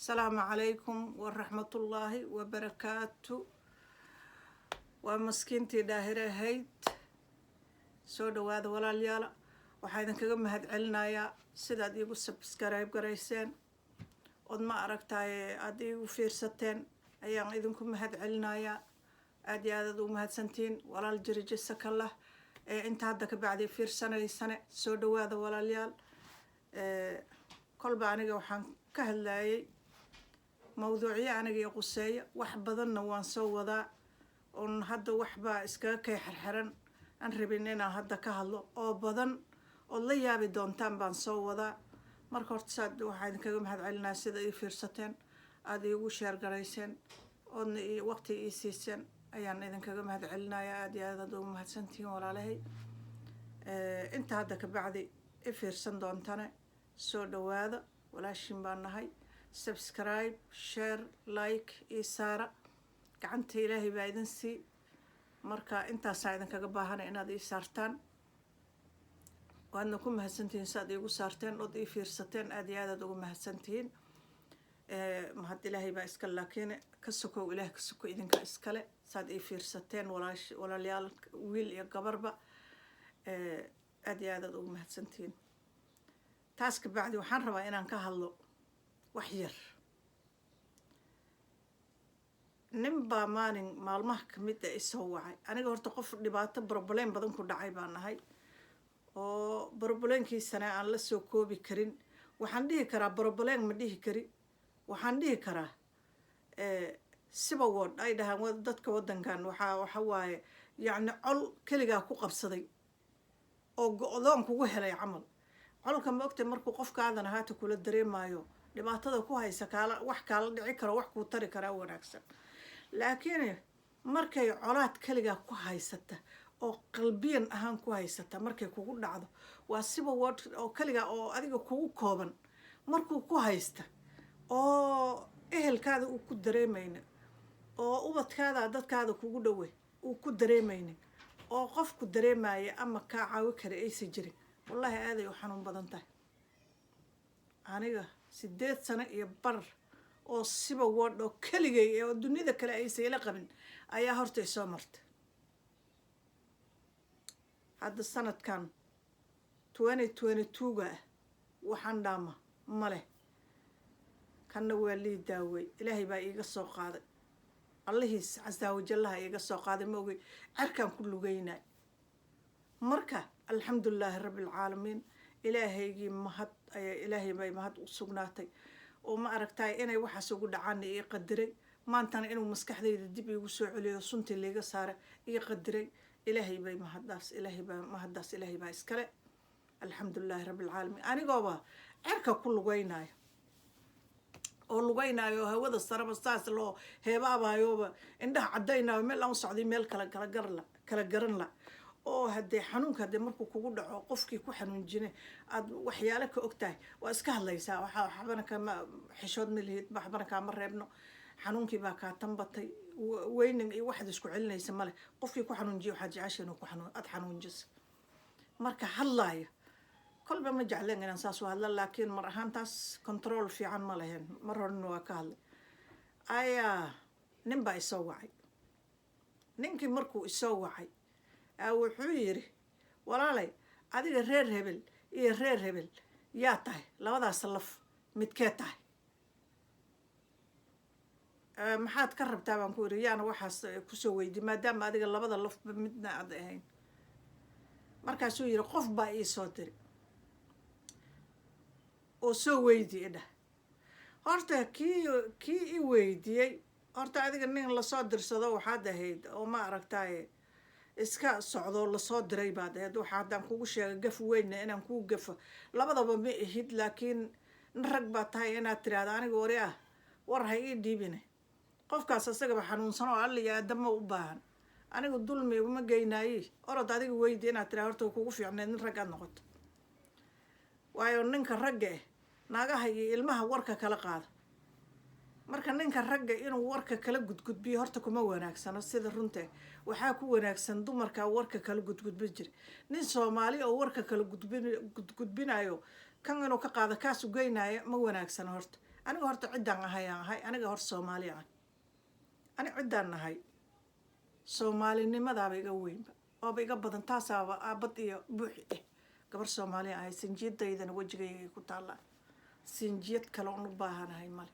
السلام عليكم ورحمة الله وبركاته. ومسكينتي داهرة هيد سودا هذا ولا ليالا وحيدا كجم هاد علنا يا سيد أدي سبسكرايب قريسين ود ما أركتاي أدي وفيرستين أيام إذنكم هاد علنا يا أدي هذا دوم هاد سنتين ولا الجريج السكالة أنت هادك بعد فير سنة لسنة سودا هذا ولا ليال كل بعنيجا وحن كهلاي موضوعي أنا جي قصية وحبذنا وانسو ذا ون هذا وحبة إسكاكي حرحرن أن ربيننا هذا كهلا أو بدن والله يابي دون تام بنسو ذا مركورت صاد وحين كجم هذا على سيدا فرصتين أدي وشير قريسين ون وقت إيسيسين أيان إذا كجم هذا علنا يا أدي هذا دوم هاد سنتين ولا له أنت هذا كبعد فرصة دون تنا سو هذا ولا شيء هاي سبسكرايب شير لايك إيسارة كعنت إلهي بايدنسي مركا أنت ساعدن كجباهنا إن هذه إيسارتان وأنكم مهسنتين سادي وسارتين ودي فيرستين أدي هذا دوم مهسنتين مهد إلهي بايسكال لكن كسكو إله كسكو إذن كإسكال سادي فيرستين ولا ليال ويل يقبربا أدي هذا دوم مهسنتين تاسك بعد وحنربا إن كهالو وحير نبى مالين مالمه كمية إسهوعي أنا قلت قف دبات بربلين بدن كل عيبان هاي أو بربلين كي سنة على سوكو بكرين وحنديه كرا بربلين مديه كري وحنديه كرا سبوات أي ده ودتك ودن كان وحواي يعني عل كلجا كوقب صدي أو قلون كوهلا عمل عل كم وقت مركو قف قاعدنا هاتو كل الدريم مايو dhibaatada ku haysa kaala wax kala dhici karo wax ku tari kara wanaagsan laakiin markay colaad kaliga ku haysata oo qalbiyan ahaan ku haysata markay kugu dhacdo waa siba wad oo kaliga oo adiga kugu kooban markuu ku haysta oo ehelkaada uu ku dareemayna oo ubadkaada dadkaada kugu dhawey uu ku dareemayna oo qof ku dareemaya ama ka caawi kara aysan jirin wallahi aaday u xanuun badan tahay aniga 8 sano iyo bar oo siba wad oo kaligay oo dunida kale ay sayla qabin ayaa hortay soo martay hadda sanadkan 2022 ga waxaan dhaama male kana waa lii daaway ilaahay baa iiga soo qaaday allahiis azza wa jalla iiga soo qaaday moogay arkaan ku lugeynaa marka alxamdulillah rabbil caalamiin إلهي مهد إلهي ما مهد وسقناتي وما أركتاي أنا واحد سوق دعاني يقدري ما أنت أنا إنه مسكح ذي الدبي وسوع لي صنتي اللي قصاره يقدري إلهي ما مهد داس إلهي ما مهد داس إلهي ما يسكره الحمد لله رب العالمين أنا جوا عركة كل ويناي أول ويناي هو هذا الصرف الساس اللي هي بابا يوبا إنده عدينا مل أو سعودي مل كلا جرن لا oo hadee xanuunka hadee markuu kugu dhaco qofkii ku xanuun jine aad waxyaalo ka ogtahay waa iska hadlaysaa waxbana kama xishood milihid waxbana kama reebno xanuunkii baa ka tambatay weynin iyo waxad isku celinaysa male qofkii ku xanuun jiyo waxa jeceshay inuu ku xanuun ad xanuun jis marka hadlaaya kolba ma jecleen inaan saas u hadla laakiin mar ahaan taas control fiican ma lahayn mar horena waa ka hadlay ayaa nin baa isoo wacay ninkii markuu isoo wacay wuxuu yiri walaalay adiga reer hebel iyo reer hebel yaa tahay labadaas laf midkee tahay maxaad ka rabtaa baan ku yiri yaana waxaas ku soo weydi maadaama adiga labada laf midna aad ahayn markaasuu yiri qof baa ii soo diri oo soo weydiiyay horta kii i weydiiyay horta adiga nin la soo dirsado waxaad ahayd oo ma aragtay iska socdo la soo diray baad ahayd waxa hadaan kugu sheegay gaf weyn inaan ku gafo labadaba ma ahid laakiin rag baa tahay inaad tiraahdo aniga wari ah war hay ii dhiibine qofkaas asaga xanuunsan oo alla yaa dama u baahan aniga dulmi uma geynaayi orod adiga weydi inaad tiraahdo horta kugu fiicneed nin rag aad noqoto waayo ninka ragga naagaha iyo ilmaha warka kala qaada marka ninka ragga inuu warka kala gudgudbiyo horta kuma wanaagsano sida runta waxaa ku wanaagsan dumarka warka kala gudgudbi jir nin Soomaali oo warka kala gudbinayo kan inuu ka qaado kaas u geynaayo ma wanaagsan horta aniga horta ciddaan ahayaan ahay aniga hor Soomaali ah ani ciddaan ahay Soomaalinimadaaba iga weynba oo iga badan taasaaba aabad iyo buuxi gabar Soomaali ah sinjiidaydana wajigayga ku taala sinjiyad kale u baahanahay male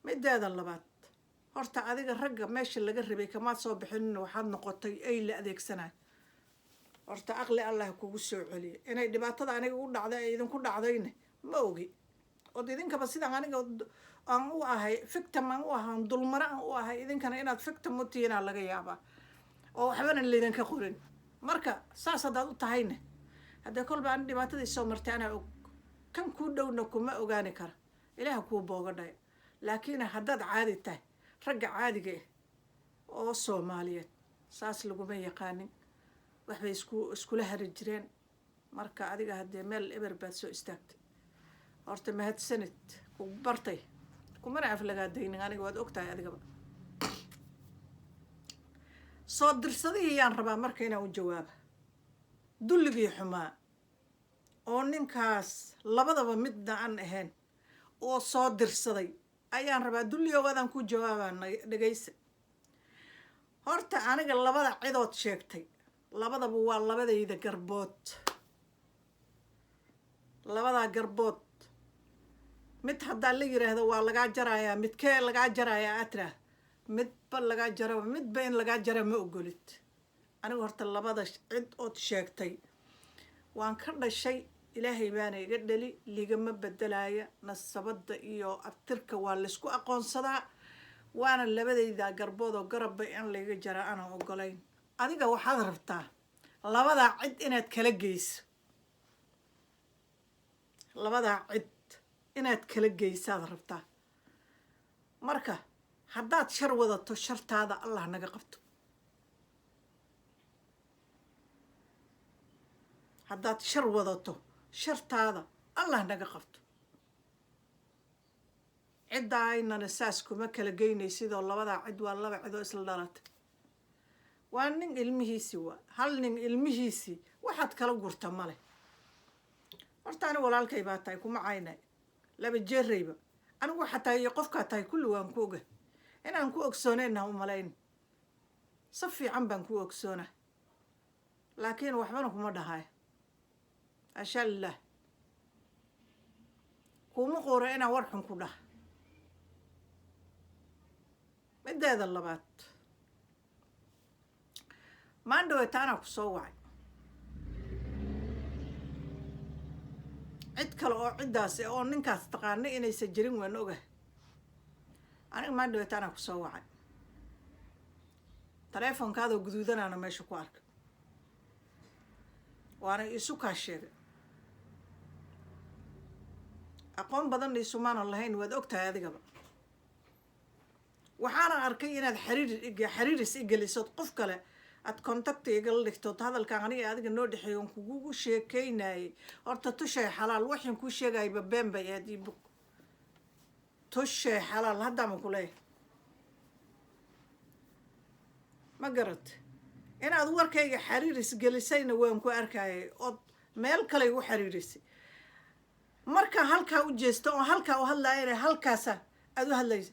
mideeda labaad horta adiga ragga meesha laga rabay kama soo bixin waxaad noqotay ay la adeegsanay horta aqli Allah kugu soo celiyo inay dhibaatada aniga u dhacday idinku dhacdayna ma ogi oo idinkaba sidaan aniga aan u ahay victim aan u ahaan dulmara aan u ahay idinkana inaad victim u tiina laga yaaba oo waxbana leedan ka qorin marka saas hadaad u tahayna hadda kolba aan dhibaatadii soo martay ana kan ku dhowna kuma ogaani kara ilaaha ku boogadhay laakiin haddaad caadi tahay ragga caadiga oo Soomaaliyeed saas laguma yaqaanin waxbay iskula hari jireen marka adiga hadee meel eber baad soo istaagtay horta mahadsanid ku bartay kuma raaf laga daynin aniga waad ogtahay adigaba soo dirsadii yaan rabaa marka inaan u jawaabo dulligii xumaa oo ninkaas labadaba midna aan ahayn oo soo dirsaday ayaan rabaa dulliyoodan ku jawaabaan dhageysa horta aniga labada cidood sheegtay labadaba waa labadayda garbood labada garbood mid hadda la yiraahdo waa laga jarayaa midkee laga jarayaa atra mid ba laga jaro mid ba in laga jaro ma ogolid aniga horta labada cid oo sheegtay waan ka dhashay ilaahay baana iga dhali ligama bedelaya nasabada iyo abtirka waa la isku aqoonsadaa waana labadayda garbood oo garabba in laga jaro aan ogolayn adiga waxaad rabtaa labada cid inaad kala geyso labada cid inaad kala geysaad rabtaa marka haddaad shar wadato shartaada Allah naga qabto haddaad shar wadato shartaada Allah naga qabto cidda aynana saas kuma kala geynay sidoo labada cid waa laba cid oo isla dhalatay waa nin ilmihiisi waa hal nin ilmihiisi waxaad kala gurta male horta ani walaalkay baa tahay kuma caynay laba jeerayba anigu xataa iyo qofka tahay kulli waan ku oga inaan ku ogsoonayna u malayn si fiican baan ku ogsoona laakiin waxbana kuma dhahay ashallah kuma qoora inaan war xun ku dhah mideeda labaad maandhow taana ku soo wacay cid kale oo ciddaas oo ninkaas taqaanay inaysan jirin waan ogahay aniga maandhow taana ku soo wacay teleefonkaada guduudanaana meesha ku arkay waana isu kaa sheegay aqoon badan isumaan lahayn waad ogtahay adigaba waxaana arkay inaad xiriiris igeliso qof kale ad contact igala dhigto hadalkan aniga adiga noo dhaxeeyo kugu sheekeynay horta tushay xalaal waxaan ku sheegay been bay aadi book tushay xalaal hadda ma kulay ma garad inaad warkayga xiriiris gelisayna waan ku arkay oo meel kale igu xiriirisay marka halka u jeesto oo halka u hadlaayay halkaas aad u hadlayso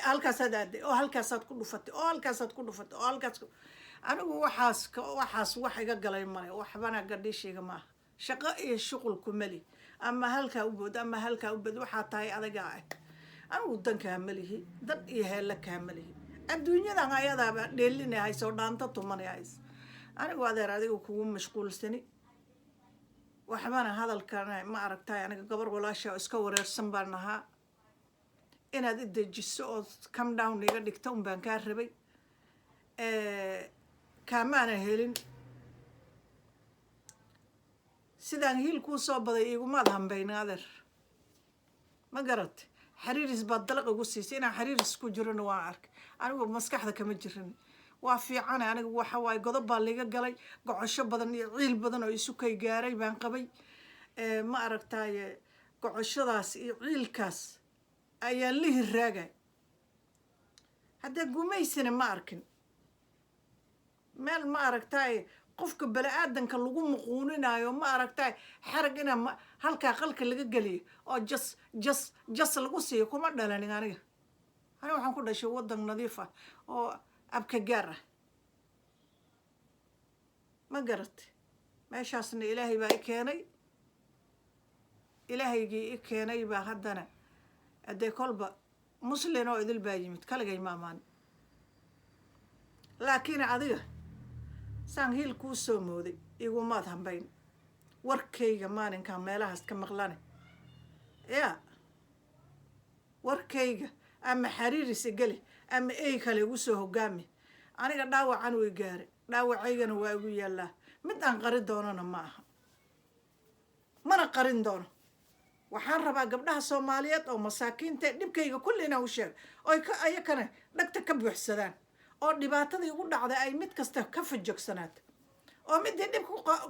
halkaas aad oo halkaas ku dhufatay oo halkaas ku dhufatay oo halkaas anigu waxaas wax iga galay male waxbana gadhishiga ma shaqo iyo shuqul ku mali ama halka u bood ama halka u bad waxa tahay adaga ah anigu danka malihi dad iyo heela ka malihi adduunyada ayadaaba dheelinahay soo dhaanta tumanayay anigu adeer adigu kugu mashquulsani waxbana hadalkan ma aragtay aniga gabar walaasha iska wareersan baan ahaa inaad dejiso oo calm down iga dhigto baan ka rabay kaamaana helin sidaan hiil ku soo baday iguma dambayn adeer ma garat xiriiris baad dalaq ugu siisay inaan xiriiris ku jirno waan arkay anigu maskaxda kama jirin waa fiican anigu waxa waay godob baa liga galay gocosho badan iyo ciil badan oo isu kay gaaray baan qabay ma aragtay gocoshadaas iyo ciilkaas ayaa la hiraagay hadda gumaysina ma arkin meel ma aragtay qofka bani'aadanka lagu muquuninayo ma aragtay xarag ina halkaa qalka laga geliyo oo jas lagu siiyo kuma dhalanin aniga waxaan ku dhashay waddan nadiif ah oo abka gaar ah ma garatay meeshaasna ilaahay baa i keenay ilaahaygii i keenay baa haddana haddee kolba muslin oo idil baa yimid kaligay maamaan laakiin adiga saan hiil kuu soo mooday igumaad hambayn warkayga maalinkaa meelahaas ka maqlane yaa warkayga ama xariirisa geli ama ey kale igu soo hogaami aniga dhaawacan way gaaray dhaawacaygana waa igu yaallaa mid aan qarin doonana ma aha mana qarin doono waxaan rabaa gabdhaha Soomaaliyeed oo masaakiinta dhibkayga kulli inaan u sheego oo ayakana dhagta ka buuxsadaan oo dhibaatadii ugu dhacday ay mid kasta ka fajogsanaatay oo midii dhib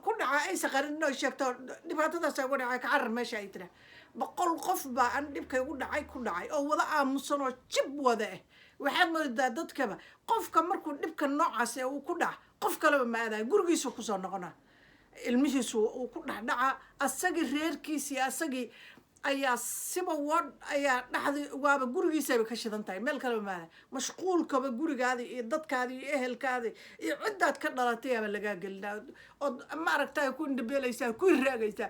ku dhacay ay saqarin oo sheegto dhibaatadaas ugu dhacay ka carar meesha ay tira 100 qof baa aan dhibkay ugu dhacay ku dhacay oo wada aamusan oo jib wada ah waxaad moodaa dadkaba qofka markuu dhibka noocaas uu ku dhac qof kale ma aaday gurigiisa ku soo noqonaa ilmihiisu uu ku dhaca asagii reerkiisii asagii ayaa siba wad ayaa dhaxdi waaba gurigiisa ka shidan tahay meel kale ma mashquulkaba gurigaadi iyo dadkaadi iyo ehelkaadi iyo cidaad ka dhalatay ama laga galnaa oo ma aragtay ku indhabeelaysaa ku raagaysaa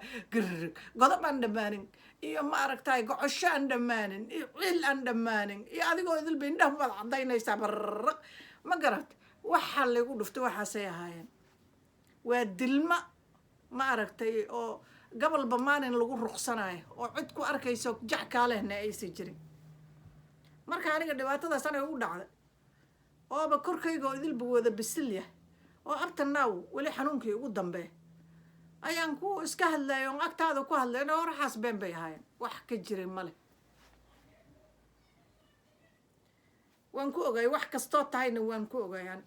godob aan dhamaanin iyo ma aragtay gocosho aan dhamaanin iyo ciil aan dhamaanin iyo adigoo idil bindhaha wada cadaynaysaa barraq ma garat waxa lagu dhuftay waxaasay ahaayeen waa dilma ma aragtay oo gabalba maalin lagu ruqsanayo oo cid ku arkayso jac kaalehna aysan jirin marka aniga dhibaatadaas aniga u dhacday ooba korkayga oo idilba wada bisil yahay oo abtanaaw weli xanuunkii ugu dambe ayaan ku iska hadlayo oo agtaada ku hadlayno oo raxas been bay ahaayeen wax ka jiray male waan ku ogay wax kastoo tahayna waan ku ogayaan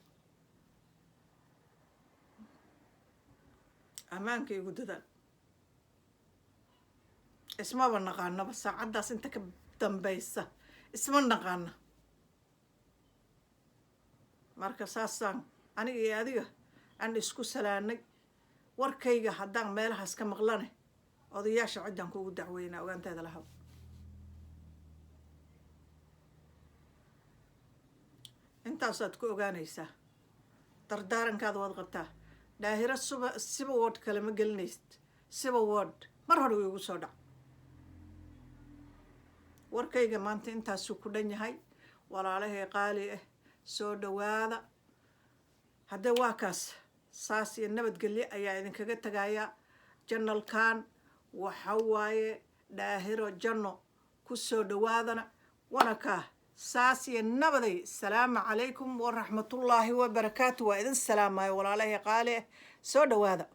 ammaanka igu dadaal ismaba naqaanaba saacaddaas inta ka dambaysa isma naqaana marka saasaan aniga iyo adiga aan isku salaanay warkayga haddaan meelahaas ka maqlane odayaasha ciddaan kuugu dacweynaa ogaanteeda lahaw intaasaad ku ogaanaysaa dardaarankaada waad qabtaa daahiro siba word kale ma gelinaysid siba word mar hore igu soo dhac warkayga maanta intaasuu ku dhan yahay walaalahay qaali ah soo dhawaada haddee waa kaas saas iyo nabadgelyo ayaa idinkaga tagayaa janalkan waxa waaye daahiro janno ku soo dhawaadana wana kaa saas iyo nabaday salaamu calaykum waraxmatullaahi wabarakaatu waa idin salaamayo walaalahay qaali ah soo dhawaada